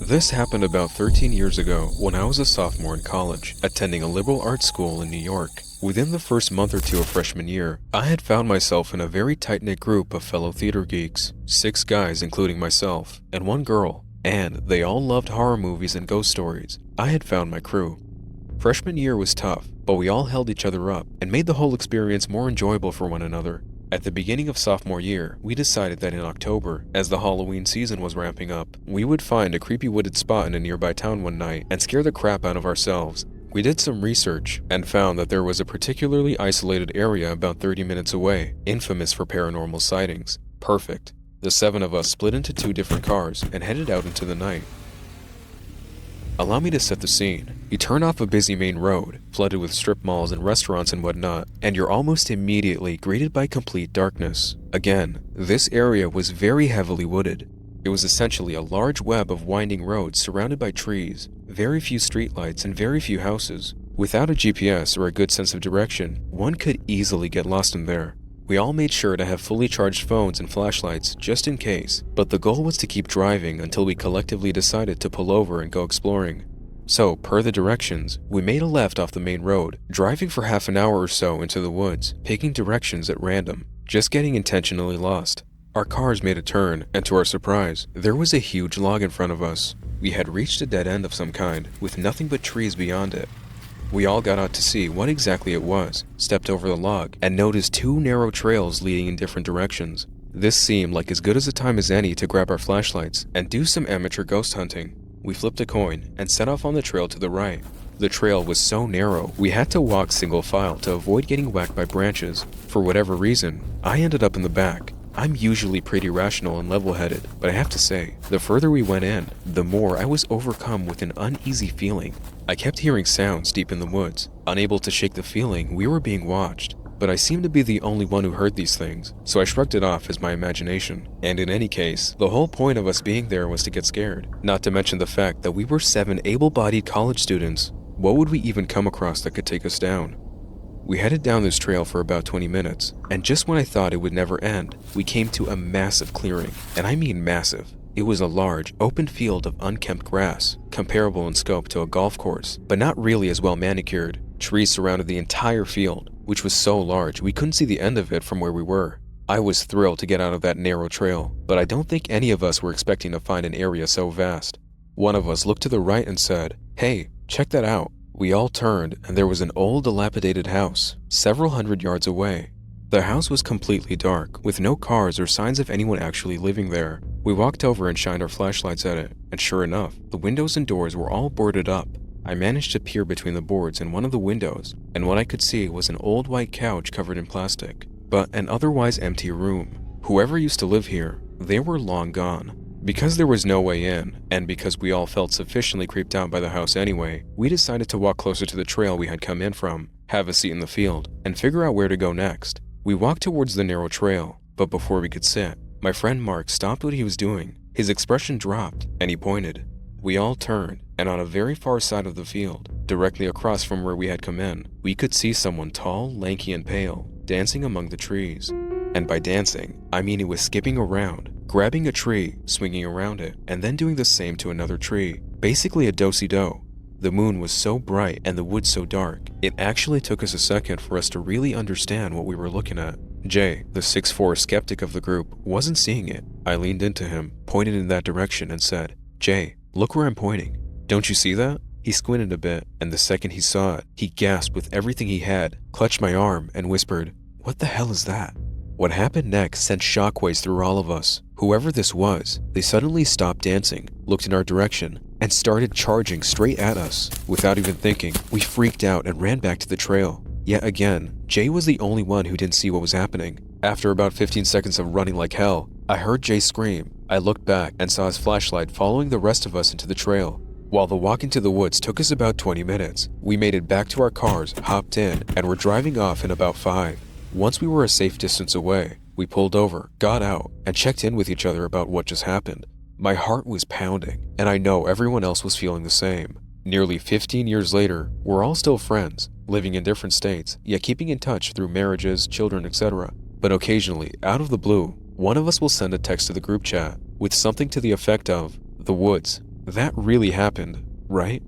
This happened about 13 years ago when I was a sophomore in college, attending a liberal arts school in New York. Within the first month or two of freshman year, I had found myself in a very tight-knit group of fellow theater geeks, 6 guys including myself, and 1 girl, and they all loved horror movies and ghost stories. I had found my crew. Freshman year was tough, but we all held each other up and made the whole experience more enjoyable for one another. At the beginning of sophomore year, we decided that in October, as the Halloween season was ramping up, we would find a creepy wooded spot in a nearby town one night and scare the crap out of ourselves. We did some research and found that there was a particularly isolated area about 30 minutes away, infamous for paranormal sightings. Perfect. The 7 of us split into 2 different cars and headed out into the night. Allow me to set the scene. You turn off a busy main road, flooded with strip malls and restaurants and whatnot, and you're almost immediately greeted by complete darkness. Again, this area was very heavily wooded. It was essentially a large web of winding roads surrounded by trees, very few streetlights and very few houses. Without a GPS or a good sense of direction, one could easily get lost in there. We all made sure to have fully charged phones and flashlights just in case, but the goal was to keep driving until we collectively decided to pull over and go exploring. So, per the directions, we made a left off the main road, driving for half an hour or so into the woods, picking directions at random, just getting intentionally lost. Our cars made a turn, and to our surprise, there was a huge log in front of us. We had reached a dead end of some kind, with nothing but trees beyond it. We all got out to see what exactly it was, stepped over the log, and noticed 2 narrow trails leading in different directions. This seemed like as good as a time as any to grab our flashlights and do some amateur ghost hunting. We flipped a coin and set off on the trail to the right. The trail was so narrow, we had to walk single file to avoid getting whacked by branches. For whatever reason, I ended up in the back. I'm usually pretty rational and level-headed, but I have to say, the further we went in, the more I was overcome with an uneasy feeling. I kept hearing sounds deep in the woods, unable to shake the feeling we were being watched. But I seemed to be the only one who heard these things, so I shrugged it off as my imagination. And in any case, the whole point of us being there was to get scared. Not to mention the fact that we were 7 able-bodied college students. What would we even come across that could take us down? We headed down this trail for about 20 minutes, and just when I thought it would never end, we came to a massive clearing. And I mean massive. It was a large, open field of unkempt grass, comparable in scope to a golf course, but not really as well manicured. Trees surrounded the entire field, which was so large we couldn't see the end of it from where we were. I was thrilled to get out of that narrow trail, but I don't think any of us were expecting to find an area so vast. One of us looked to the right and said, "Hey, check that out." We all turned, and there was an old, dilapidated house, several hundred yards away. The house was completely dark, with no cars or signs of anyone actually living there. We walked over and shined our flashlights at it, and sure enough, the windows and doors were all boarded up. I managed to peer between the boards in one of the windows, and what I could see was an old white couch covered in plastic, but an otherwise empty room. Whoever used to live here, they were long gone. Because there was no way in, and because we all felt sufficiently creeped out by the house anyway, we decided to walk closer to the trail we had come in from, have a seat in the field, and figure out where to go next. We walked towards the narrow trail, but before we could sit, my friend Mark stopped what he was doing. His expression dropped, and he pointed. We all turned, and on a very far side of the field, directly across from where we had come in, we could see someone tall, lanky, and pale, dancing among the trees. And by dancing, I mean he was skipping around, grabbing a tree, swinging around it, and then doing the same to another tree. Basically a do-si-do. The moon was so bright and the woods so dark, it actually took us a second for us to really understand what we were looking at. Jay, the 6'4" skeptic of the group, wasn't seeing it. I leaned into him, pointed in that direction, and said, "Jay, look where I'm pointing. Don't you see that?" He squinted a bit, and the second he saw it, he gasped with everything he had, clutched my arm, and whispered, "What the hell is that?" What happened next sent shockwaves through all of us. Whoever this was, they suddenly stopped dancing, looked in our direction, and started charging straight at us. Without even thinking, we freaked out and ran back to the trail. Yet again, Jay was the only one who didn't see what was happening. After about 15 seconds of running like hell, I heard Jay scream. I looked back and saw his flashlight following the rest of us into the trail. While the walk into the woods took us about 20 minutes, we made it back to our cars, hopped in, and were driving off in about 5. Once we were a safe distance away, we pulled over, got out, and checked in with each other about what just happened. My heart was pounding, and I know everyone else was feeling the same. Nearly 15 years later, we're all still friends, living in different states, yet keeping in touch through marriages, children, etc. But occasionally, out of the blue, one of us will send a text to the group chat with something to the effect of, "The woods, That really happened, right?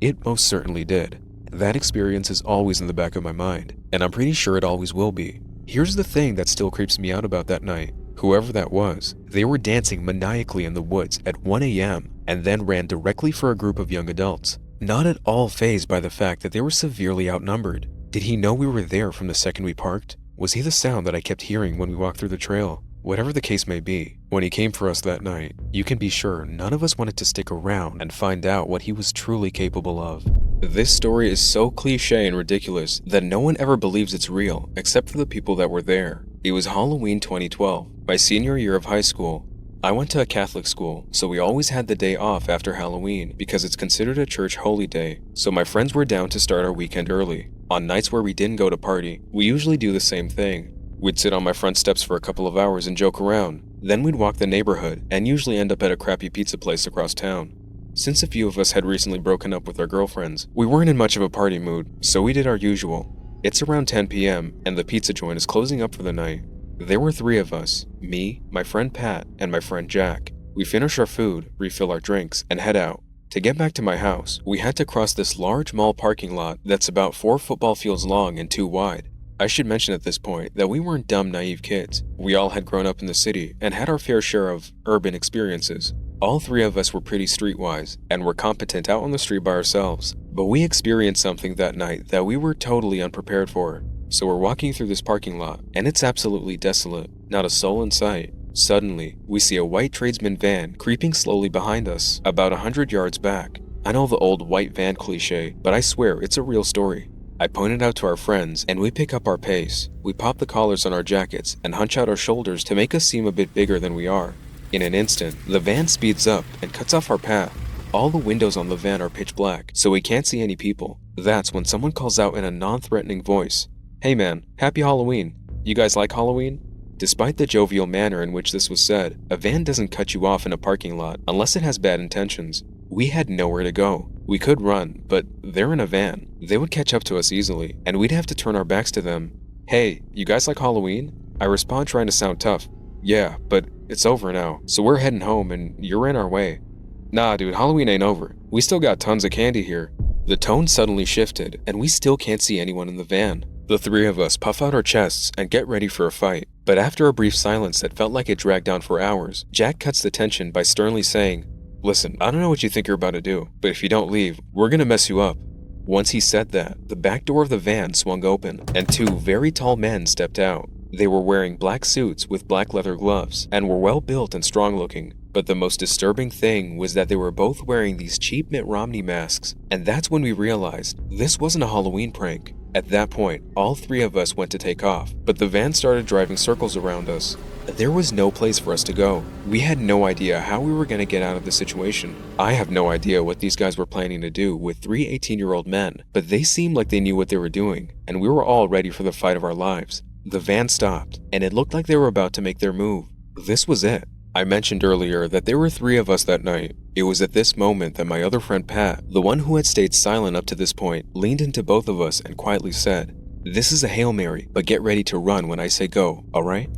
It most certainly did. That experience is always in the back of my mind, and I'm pretty sure it always will be. Here's the thing that still creeps me out about that night. Whoever that was, they were dancing maniacally in the woods at 1 a.m. and then ran directly for a group of young adults, not at all fazed by the fact that they were severely outnumbered. Did he know we were there from the second we parked? Was he the sound that I kept hearing when we walked through the trail? Whatever the case may be, when he came for us that night, you can be sure none of us wanted to stick around and find out what he was truly capable of. This story is so cliche and ridiculous that no one ever believes it's real except for the people that were there. It was Halloween 2012, my senior year of high school. I went to a Catholic school, so we always had the day off after Halloween because it's considered a church holy day, so my friends were down to start our weekend early. On nights where we didn't go to party, we usually do the same thing. We'd sit on my front steps for a couple of hours and joke around. Then we'd walk the neighborhood and usually end up at a crappy pizza place across town. Since a few of us had recently broken up with our girlfriends, we weren't in much of a party mood, so we did our usual. It's around 10 p.m. and the pizza joint is closing up for the night. There were 3 of us, me, my friend Pat, and my friend Jack. We finish our food, refill our drinks, and head out. To get back to my house, we had to cross this large mall parking lot that's about 4 football fields long and 2 wide. I should mention at this point that we weren't dumb, naive kids. We all had grown up in the city and had our fair share of urban experiences. All 3 of us were pretty streetwise and were competent out on the street by ourselves. But we experienced something that night that we were totally unprepared for. So we're walking through this parking lot and it's absolutely desolate, not a soul in sight. Suddenly, we see a white tradesman van creeping slowly behind us, about 100 yards back. I know the old white van cliche, but I swear it's a real story. I point it out to our friends and we pick up our pace. We pop the collars on our jackets and hunch out our shoulders to make us seem a bit bigger than we are. In an instant, the van speeds up and cuts off our path. All the windows on the van are pitch black, so we can't see any people. That's when someone calls out in a non-threatening voice, "Hey man, happy Halloween. You guys like Halloween?" Despite the jovial manner in which this was said, a van doesn't cut you off in a parking lot unless it has bad intentions. We had nowhere to go. We could run, but they're in a van. They would catch up to us easily, and we'd have to turn our backs to them. "Hey, you guys like Halloween?" I respond trying to sound tough. "Yeah, but it's over now, so we're heading home and you're in our way." "Nah dude, Halloween ain't over. We still got tons of candy here." The tone suddenly shifted, and we still can't see anyone in the van. The 3 of us puff out our chests and get ready for a fight. But after a brief silence that felt like it dragged on for hours, Jack cuts the tension by sternly saying, "Listen, I don't know what you think you're about to do, but if you don't leave, we're gonna mess you up." Once he said that, the back door of the van swung open, and 2 very tall men stepped out. They were wearing black suits with black leather gloves, and were well built and strong looking. But the most disturbing thing was that they were both wearing these cheap Mitt Romney masks, and that's when we realized this wasn't a Halloween prank. At that point, all 3 of us went to take off, but the van started driving circles around us. There was no place for us to go. We had no idea how we were going to get out of the situation. I have no idea what these guys were planning to do with 3 18-year-old men, but they seemed like they knew what they were doing, and we were all ready for the fight of our lives. The van stopped, and it looked like they were about to make their move. This was it. I mentioned earlier that there were 3 of us that night. It was at this moment that my other friend Pat, the one who had stayed silent up to this point, leaned into both of us and quietly said, "This is a Hail Mary, but get ready to run when I say go, alright?"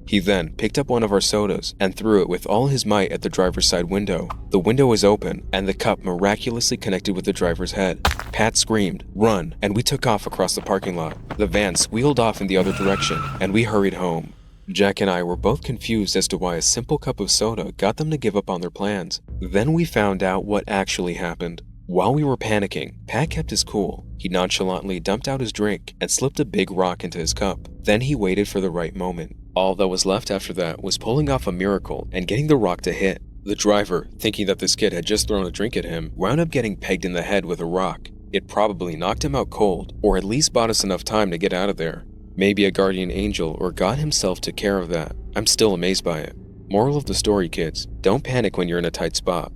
He then picked up one of our sodas and threw it with all his might at the driver's side window. The window was open, and the cup miraculously connected with the driver's head. Pat screamed, "Run!" and we took off across the parking lot. The van squealed off in the other direction, and we hurried home. Jack and I were both confused as to why a simple cup of soda got them to give up on their plans. Then we found out what actually happened. While we were panicking, Pat kept his cool. He nonchalantly dumped out his drink and slipped a big rock into his cup. Then he waited for the right moment. All that was left after that was pulling off a miracle and getting the rock to hit. The driver, thinking that this kid had just thrown a drink at him, wound up getting pegged in the head with a rock. It probably knocked him out cold, or at least bought us enough time to get out of there. Maybe a guardian angel or God himself took care of that. I'm still amazed by it. Moral of the story, kids, don't panic when you're in a tight spot.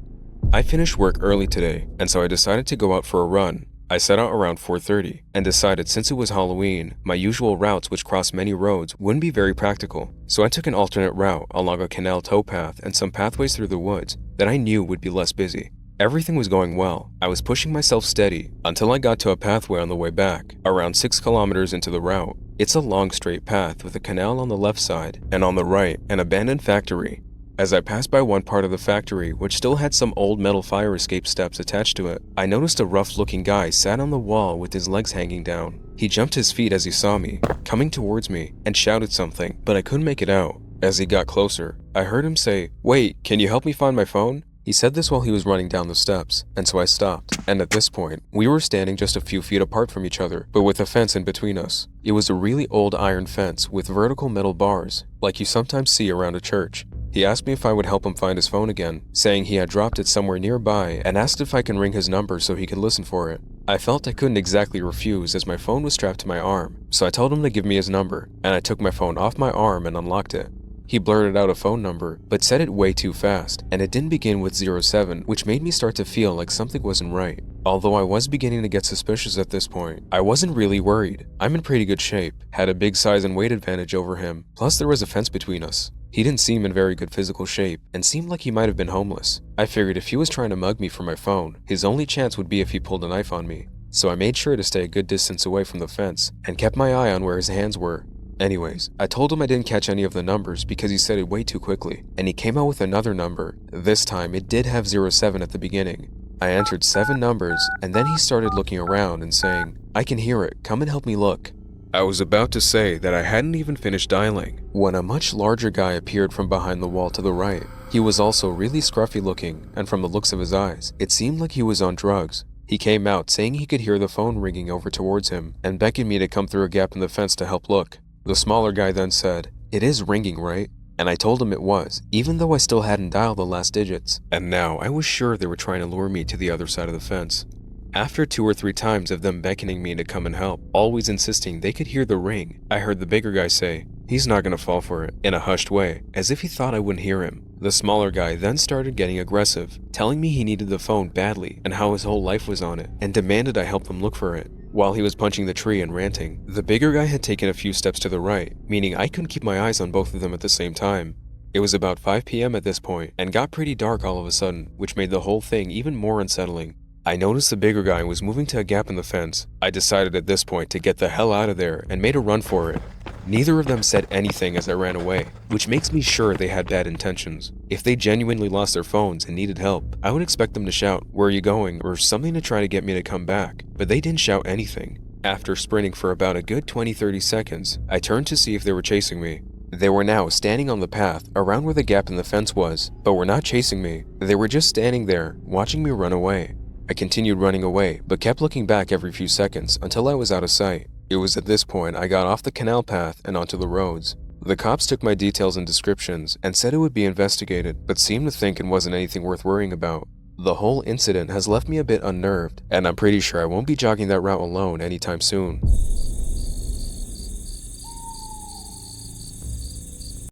I finished work early today, and so I decided to go out for a run. I set out around 4:30 and decided since it was Halloween, my usual routes which cross many roads wouldn't be very practical. So I took an alternate route along a canal towpath and some pathways through the woods that I knew would be less busy. Everything was going well. I was pushing myself steady until I got to a pathway on the way back, around 6 kilometers into the route. It's a long straight path with a canal on the left side and on the right an abandoned factory. As I passed by one part of the factory, which still had some old metal fire escape steps attached to it, I noticed a rough-looking guy sat on the wall with his legs hanging down. He jumped his feet as he saw me, coming towards me, and shouted something, but I couldn't make it out. As he got closer, I heard him say, "Wait, can you help me find my phone?" He said this while he was running down the steps, and so I stopped. And at this point, we were standing just a few feet apart from each other, but with a fence in between us. It was a really old iron fence with vertical metal bars, like you sometimes see around a church. He asked me if I would help him find his phone again, saying he had dropped it somewhere nearby, and asked if I can ring his number so he could listen for it. I felt I couldn't exactly refuse as my phone was strapped to my arm, so I told him to give me his number, and I took my phone off my arm and unlocked it. He blurted out a phone number, but said it way too fast, and it didn't begin with 07, which made me start to feel like something wasn't right. Although I was beginning to get suspicious at this point, I wasn't really worried. I'm in pretty good shape, had a big size and weight advantage over him, plus there was a fence between us. He didn't seem in very good physical shape, and seemed like he might have been homeless. I figured if he was trying to mug me for my phone, his only chance would be if he pulled a knife on me. So I made sure to stay a good distance away from the fence, and kept my eye on where his hands were. Anyways, I told him I didn't catch any of the numbers because he said it way too quickly, and he came out with another number. This time, it did have 07 at the beginning. I entered 7 numbers, and then he started looking around and saying, "I can hear it, come and help me look." I was about to say that I hadn't even finished dialing, when a much larger guy appeared from behind the wall to the right. He was also really scruffy looking, and from the looks of his eyes, it seemed like he was on drugs. He came out saying he could hear the phone ringing over towards him, and beckoned me to come through a gap in the fence to help look. The smaller guy then said, "It is ringing, right?" And I told him it was, even though I still hadn't dialed the last digits. And now I was sure they were trying to lure me to the other side of the fence. After 2 or 3 times of them beckoning me to come and help, always insisting they could hear the ring, I heard the bigger guy say, "He's not gonna fall for it," in a hushed way, as if he thought I wouldn't hear him. The smaller guy then started getting aggressive, telling me he needed the phone badly and how his whole life was on it, and demanded I help him look for it. While he was punching the tree and ranting, the bigger guy had taken a few steps to the right, meaning I couldn't keep my eyes on both of them at the same time. It was about 5 p.m. at this point, and got pretty dark all of a sudden, which made the whole thing even more unsettling. I noticed the bigger guy was moving to a gap in the fence. I decided at this point to get the hell out of there and made a run for it. Neither of them said anything as I ran away, which makes me sure they had bad intentions. If they genuinely lost their phones and needed help, I would expect them to shout, "Where are you going?" or something to try to get me to come back, but they didn't shout anything. After sprinting for about a good 20-30 seconds, I turned to see if they were chasing me. They were now standing on the path around where the gap in the fence was, but were not chasing me. They were just standing there, watching me run away. I continued running away, but kept looking back every few seconds until I was out of sight. It was at this point I got off the canal path and onto the roads. The cops took my details and descriptions and said it would be investigated, but seemed to think it wasn't anything worth worrying about. The whole incident has left me a bit unnerved, and I'm pretty sure I won't be jogging that route alone anytime soon.